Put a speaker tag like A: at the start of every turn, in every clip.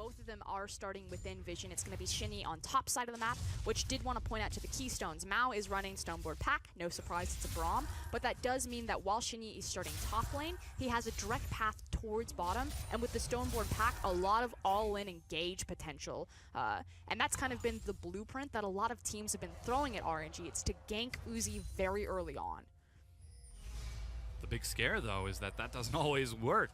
A: both of them are starting within vision. It's going to be Shinny on top side of the map, which did want to point out to the keystones. Mao is running Stoneboard Pack. No surprise, it's a Braum. But that does mean that while Shinny is starting top lane, he has a direct path towards bottom. And with the Stoneboard Pack, a lot of all-in engage potential. And that's kind of been the blueprint that a lot of teams have been throwing at RNG. It's to gank Uzi very early on.
B: The big scare, though, is that that doesn't always work.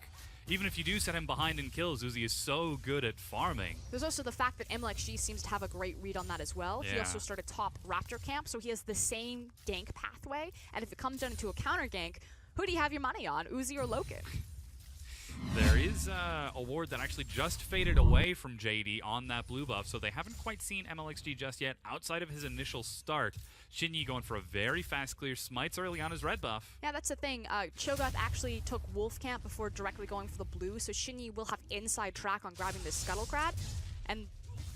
B: Even if you do set him behind in kills, Uzi is so good at farming.
A: There's also the fact that LGD seems to have a great read on that as well.
B: Yeah.
A: He also started top Raptor camp, so he has the same gank pathway. And if it comes down to a counter gank, who do you have your money on, Uzi or Loken?
B: There is a ward that actually just faded away from JD on that blue buff, so they haven't quite seen LGD just yet outside of his initial start. Shinyi going for a very fast clear, smites early on his red buff.
A: Yeah, that's the thing. Cho'Gath actually took Wolf Camp before directly going for the blue, so Shinyi will have inside track on grabbing this Scuttlecrat. And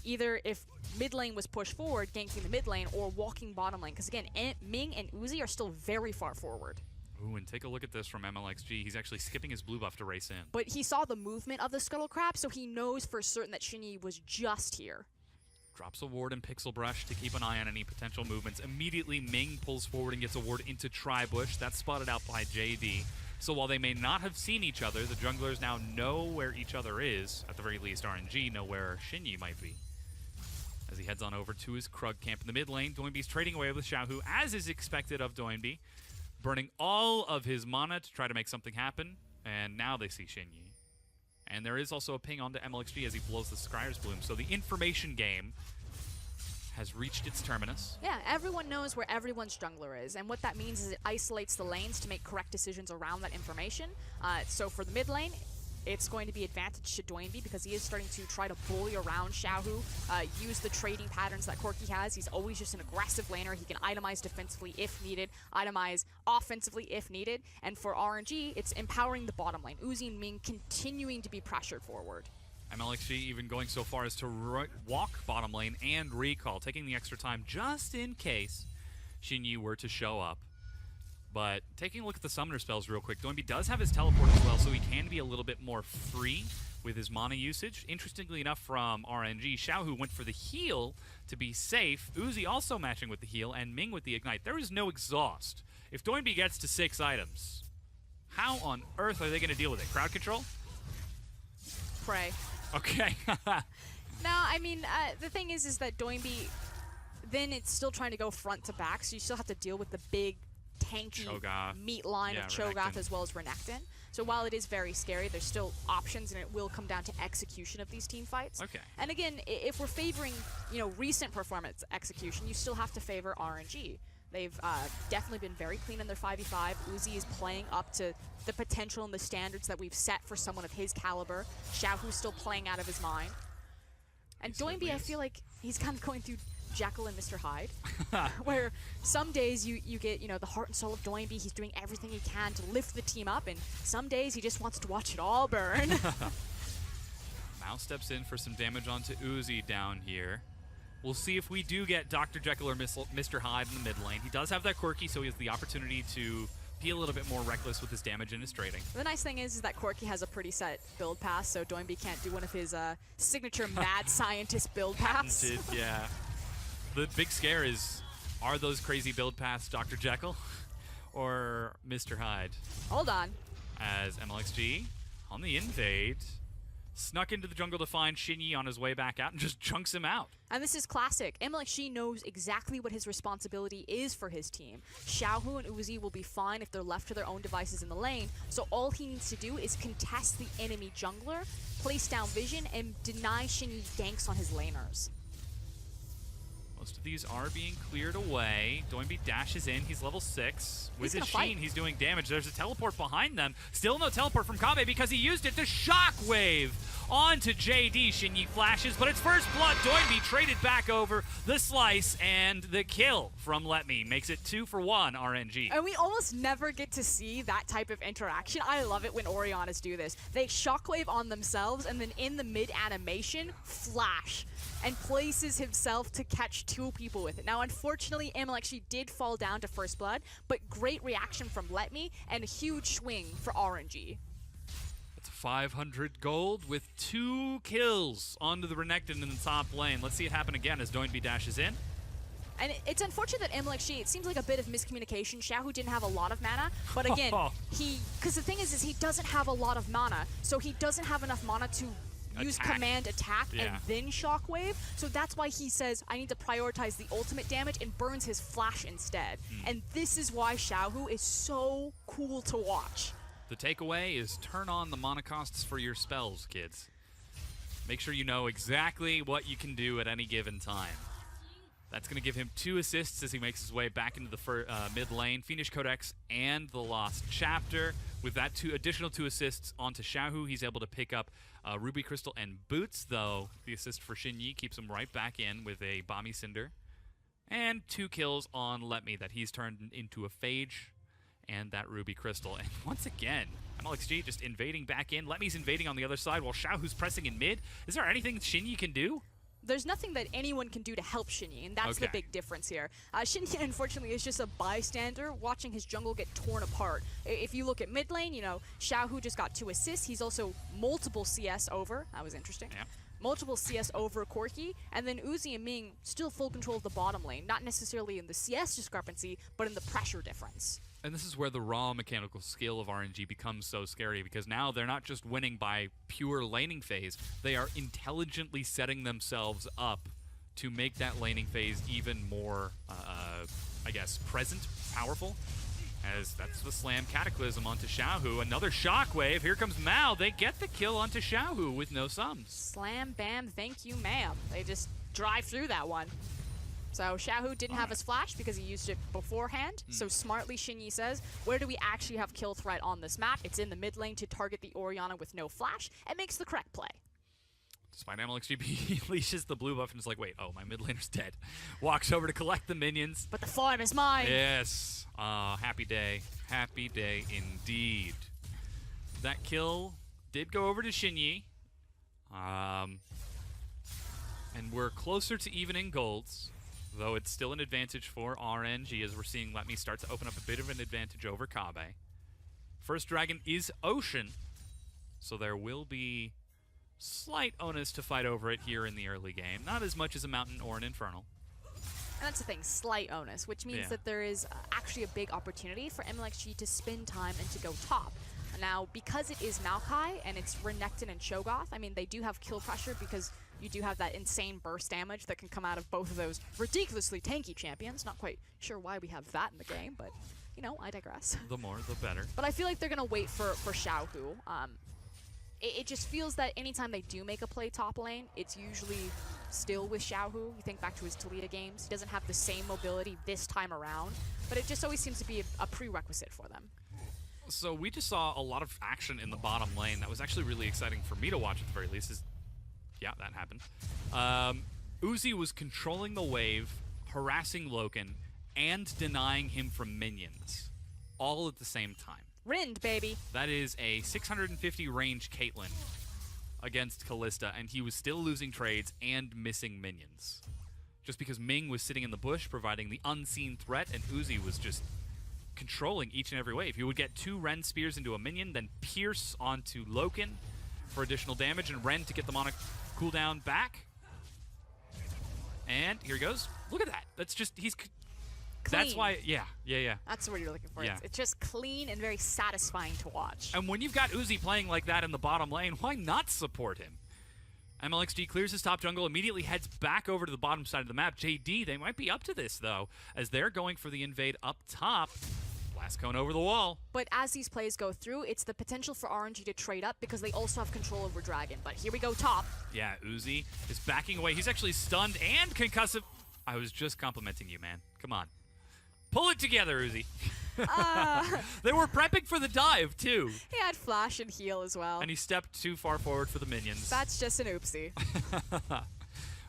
A: either if mid lane was pushed forward, ganking the mid lane, or walking bottom lane. Because again, Ming and Uzi are still very far forward.
B: Ooh, and take a look at this from LGD. He's actually skipping his blue buff to race in.
A: But he saw the movement of the Scuttlecrab, so he knows for certain that Shinyi was just here.
B: Drops a ward in Pixel Brush to keep an eye on any potential movements. Immediately, Ming pulls forward and gets a ward into Tri-Bush. That's spotted out by JD. So while they may not have seen each other, the junglers now know where each other is. At the very least, RNG know where Shinyi might be. As he heads on over to his Krug camp in the mid lane, Doinby's trading away with Xiaohu, as is expected of Doinby. Burning all of his mana to try to make something happen, and now they see Shinyi. And there is also a ping onto LGD as he blows the Scryer's Bloom, so the information game has reached its terminus.
A: Yeah, everyone knows where everyone's jungler is, and what that means is it isolates the lanes to make correct decisions around that information. So for the mid lane, it's going to be advantage to Doinby because he is starting to try to bully around Xiaohu, use the trading patterns that Corki has. He's always just an aggressive laner. He can itemize defensively if needed, itemize offensively if needed. And for RNG, it's empowering the bottom lane. Uzi and Ming continuing to be pressured forward.
B: LGD even going so far as to walk bottom lane and recall, taking the extra time just in case Shinyi were to show up. But taking a look at the summoner spells real quick, Doinby does have his teleport as well, so he can be a little bit more free with his mana usage. Interestingly enough from RNG, Xiaohu went for the heal to be safe. Uzi also matching with the heal, and Ming with the ignite. There is no exhaust. If Doinby gets to 6 items, how on earth are they going to deal with it? Crowd control?
A: Pray.
B: Okay.
A: No, I mean, the thing is that Doinby, then it's still trying to go front to back, so you still have to deal with the big tanky
B: Cho'Gath.
A: meat line of Cho'Gath
B: Renekton.
A: as well as Renekton. So while it is very scary, there's still options, and it will come down to execution of these team fights.
B: Okay.
A: And again, if we're favoring, recent performance execution, you still have to favor RNG. They've definitely been very clean in their 5v5. Uzi is playing up to the potential and the standards that we've set for someone of his caliber. Xiaohu's still playing out of his mind. And Doinby, I feel like he's kind of going through Jekyll and Mr. Hyde, where some days you get, the heart and soul of Doinby. He's doing everything he can to lift the team up, and some days he just wants to watch it all burn.
B: Mao steps in for some damage onto Uzi down here. We'll see if we do get Dr. Jekyll or Mr. Hyde in the mid lane. He does have that quirky, so he has the opportunity to be a little bit more reckless with his damage and his trading.
A: The nice thing is that Corki has a pretty set build pass, so Doinby can't do one of his signature mad scientist build paths.
B: Patented, yeah. The big scare is, are those crazy build paths Dr. Jekyll or Mr. Hyde?
A: Hold on.
B: As LGD on the invade snuck into the jungle to find Shinyi on his way back out and just chunks him out.
A: And this is classic. LGD knows exactly what his responsibility is for his team. Xiaohu and Uzi will be fine if they're left to their own devices in the lane, so all he needs to do is contest the enemy jungler, place down vision, and deny Shinyi ganks on his laners.
B: Most of these are being cleared away. Doinby dashes in. He's level 6. With his Sheen, he's doing damage. There's a teleport behind them. Still no teleport from Kabe because he used it to shockwave onto JD. Shinyi flashes, but it's first blood. Doinby traded back over the slice, and the kill from Let Me makes it 2 for 1 RNG.
A: And we almost never get to see that type of interaction. I love it when Oriannas do this. They shockwave on themselves, and then in the mid animation, flash, and places himself to catch 2 people with it. Now, unfortunately, LGD did fall down to first blood, but great reaction from Let Me, and a huge swing for RNG.
B: It's a 500 gold with 2 kills onto the Renekton in the top lane. Let's see it happen again as Doinby dashes in.
A: And it's unfortunate that MLXG, it seems like a bit of miscommunication. Xiaohu didn't have a lot of mana, but again, because the thing is he doesn't have a lot of mana, so he doesn't have enough mana to use command attack and then shockwave. So that's why he says, I need to prioritize the ultimate damage and burns his flash instead. And this is why Xiaohu is so cool to watch.
B: The takeaway is turn on the mana costs for your spells, kids. Make sure you know exactly what you can do at any given time. That's going to give him 2 assists as he makes his way back into the mid lane. Fiendish Codex and the Lost Chapter. With that additional 2 assists onto Xiaohu, he's able to pick up Ruby Crystal and Boots, though the assist for Xinyi keeps him right back in with a Bomby Cinder. And 2 kills on Let Me that he's turned into a Phage and that Ruby Crystal. And once again, MLXG just invading back in. Let Me's invading on the other side while Xiaohu's pressing in mid. Is there anything Xinyi can do?
A: There's nothing that anyone can do to help Xinyi, and that's the big difference here. Xinyi, unfortunately, is just a bystander watching his jungle get torn apart. If you look at mid lane, you know, Xiaohu just got 2 assists. He's also multiple CS over. That was interesting. Yeah. Multiple CS over Corki, and then Uzi and Ming still full control of the bottom lane, not necessarily in the CS discrepancy, but in the pressure difference. And
B: this is where the raw mechanical skill of RNG becomes so scary, because now they're not just winning by pure laning phase, they are intelligently setting themselves up to make that laning phase even more, I guess, present, powerful. As that's the slam Cataclysm onto Xiaohu. Another shockwave. Here comes Mao. They get the kill onto Xiaohu with no sums.
A: Slam, bam, thank you, ma'am. They just drive through that one. So Xiaohu didn't have his flash because he used it beforehand. So smartly, Xinyi says, where do we actually have kill threat on this map? It's in the mid lane to target the Orianna with no flash and makes the correct play.
B: Despite MLXGP leashes the blue buff and is like, wait, oh, my mid laner's dead. Walks over to collect the minions.
A: But the farm is mine.
B: Yes. Happy day. Happy day indeed. That kill did go over to Xinyi. And we're closer to evening golds, though it's still an advantage for RNG as we're seeing Let Me start to open up a bit of an advantage over Kabe. First dragon is Ocean, so there will be slight onus to fight over it here in the early game. Not as much as a Mountain or an Infernal.
A: And that's the thing, slight onus, which means that there is actually a big opportunity for MLXG to spend time and to go top. Now, because it is Maokai and it's Renekton and Cho'Gath, I mean, they do have kill pressure because you do have that insane burst damage that can come out of both of those ridiculously tanky champions. Not quite sure why we have that in the game, but, you know, I digress.
B: The more, the better.
A: But I feel like they're going to wait for Xiaohu. It just feels that anytime they do make a play top lane, it's usually still with Xiaohu. You think back to his Taliyah games. He doesn't have the same mobility this time around, but it just always seems to be a prerequisite for them.
B: So we just saw a lot of action in the bottom lane that was actually really exciting for me to watch at the very least. Yeah, that happened. Uzi was controlling the wave, harassing Loken, and denying him from minions, all at the same time.
A: Rind, baby.
B: That is a 650 range Caitlyn against Kalista, and he was still losing trades and missing minions. Just because Ming was sitting in the bush providing the unseen threat, and Uzi was just controlling each and every wave. He would get 2 Ren Spears into a minion, then pierce onto Loken for additional damage, and Ren to get the mana cooldown back. And here he goes. Look at that. That's just, he's...
A: Clean.
B: That's why, yeah.
A: That's what you're looking for.
B: Yeah.
A: It's just clean and very satisfying to watch.
B: And when you've got Uzi playing like that in the bottom lane, why not support him? MLXG clears his top jungle, immediately heads back over to the bottom side of the map. JD, they might be up to this, though, as they're going for the invade up top. Blast cone over the wall.
A: But as these plays go through, it's the potential for RNG to trade up because they also have control over Dragon. But here we go top. Yeah,
B: Uzi is backing away. He's actually stunned and concussive. I was just complimenting you, man. Come on. Pull it together, Uzi. They were prepping for the dive, too.
A: He had flash and heal as well.
B: And he stepped too far forward for the minions.
A: That's just an oopsie.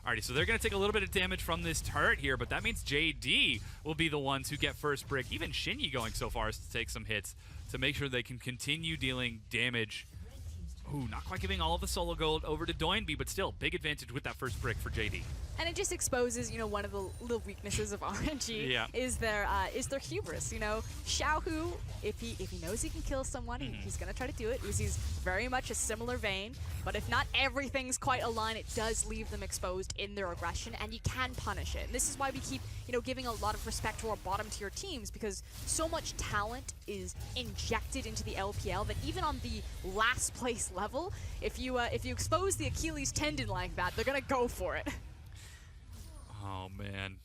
B: Alrighty, so they're going to take a little bit of damage from this turret here, but that means JD will be the ones who get first brick. Even Xinyi going so far as to take some hits to make sure they can continue dealing damage. Ooh, not quite giving all of the solo gold over to Doinby, but still, big advantage with that first brick for JD.
A: And it just exposes, you know, one of the little weaknesses of RNG
B: Yeah.
A: is their hubris. You know, Xiaohu, if he knows he can kill someone, he's gonna try to do it. Uzi's very much a similar vein, but if not everything's quite aligned, it does leave them exposed in their aggression, and you can punish it. And this is why we keep, you know, giving a lot of respect to our bottom tier teams, because so much talent is injected into the LPL that even on the last place level, if you expose the Achilles tendon like that, they're gonna go for it.
B: Oh, man.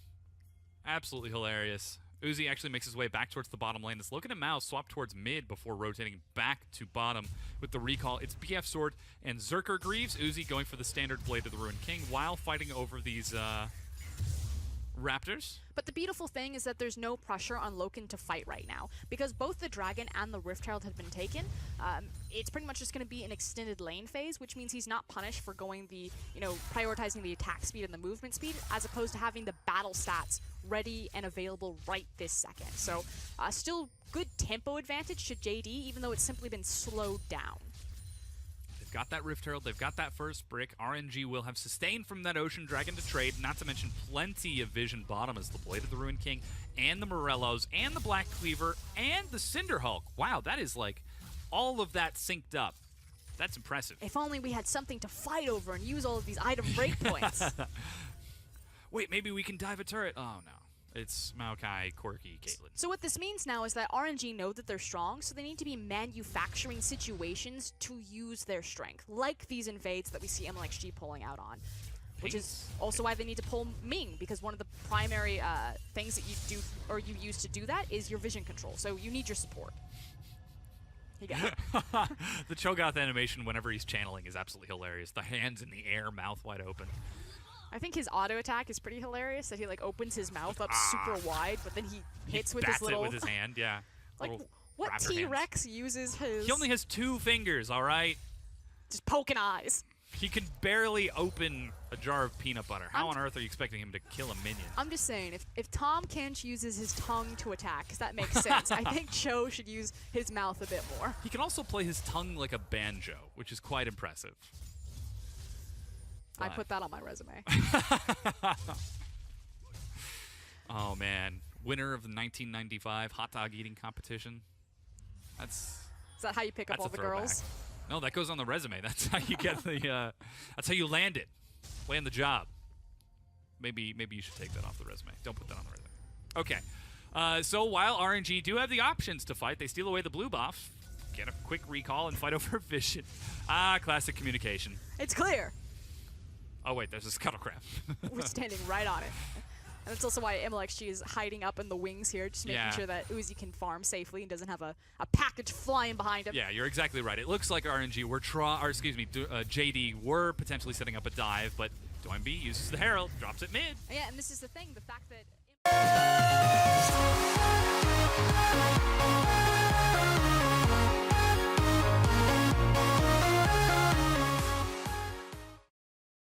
B: Absolutely hilarious. Uzi actually makes his way back towards the bottom lane. This looking at Mao swap towards mid before rotating back to bottom with the recall. It's BF Sword and Zerker Greaves. Uzi going for the standard Blade of the Ruined King while fighting over these Raptors.
A: But the beautiful thing is that there's no pressure on Loken to fight right now, because both the Dragon and the Rift Herald have been taken. It's pretty much just going to be an extended lane phase, which means he's not punished for going the, you know, prioritizing the attack speed and the movement speed, as opposed to having the battle stats ready and available right this second. So still good tempo advantage to JD, even though it's simply been slowed down.
B: They've got that Rift Herald, they've got that first brick. RNG will have sustained from that Ocean Dragon to trade, not to mention plenty of vision bottom as the Blade of the Ruined King and the Morellos and the Black Cleaver and the Cinder Hulk. Wow, that is like all of that synced up. That's impressive.
A: If only we had something to fight over and use all of these item breakpoints.
B: Wait, maybe we can dive a turret. Oh, no. It's Maokai, Corki, Caitlyn.
A: So what this means now is that RNG know that they're strong, so they need to be manufacturing situations to use their strength, like these invades that we see MLXG pulling out on. Which is also why they need to pull Ming, because one of the primary things that you do, or you use to do that, is your vision control. So you need your support. You got it.
B: The Cho'Gath animation whenever he's channeling is absolutely hilarious. The hands in the air, mouth wide open.
A: I think his auto attack is pretty hilarious, that he like opens his mouth up super wide, but then he hits with his little...
B: it with his hand, yeah.
A: Like, what T-Rex uses his...
B: He only has 2 fingers, all right?
A: Just poking eyes.
B: He can barely open a jar of peanut butter. How on earth are you expecting him to kill a minion?
A: I'm just saying, if Tom Kench uses his tongue to attack, because that makes sense, I think Cho should use his mouth a bit more.
B: He can also play his tongue like a banjo, which is quite impressive.
A: I put that on my resume.
B: Oh, man. Winner of the 1995 hot dog eating competition. Is
A: that how you pick up all the girls?
B: No, that goes on the resume. That's how you get the. That's how you land it. Land the job. Maybe you should take that off the resume. Don't put that on the resume. Okay. So while RNG do have the options to fight, they steal away the blue buff, get a quick recall, and fight over vision. Classic communication.
A: It's clear.
B: Oh wait, there's a scuttle crab.
A: We're standing right on it. And that's also why MLXG is hiding up in the wings here, just making sure that Uzi can farm safely and doesn't have a package flying behind him.
B: Yeah, you're exactly right. It looks like RNG were JD were potentially setting up a dive, but OMG uses the Herald, drops it mid.
A: Yeah, and this is the thing, the fact that...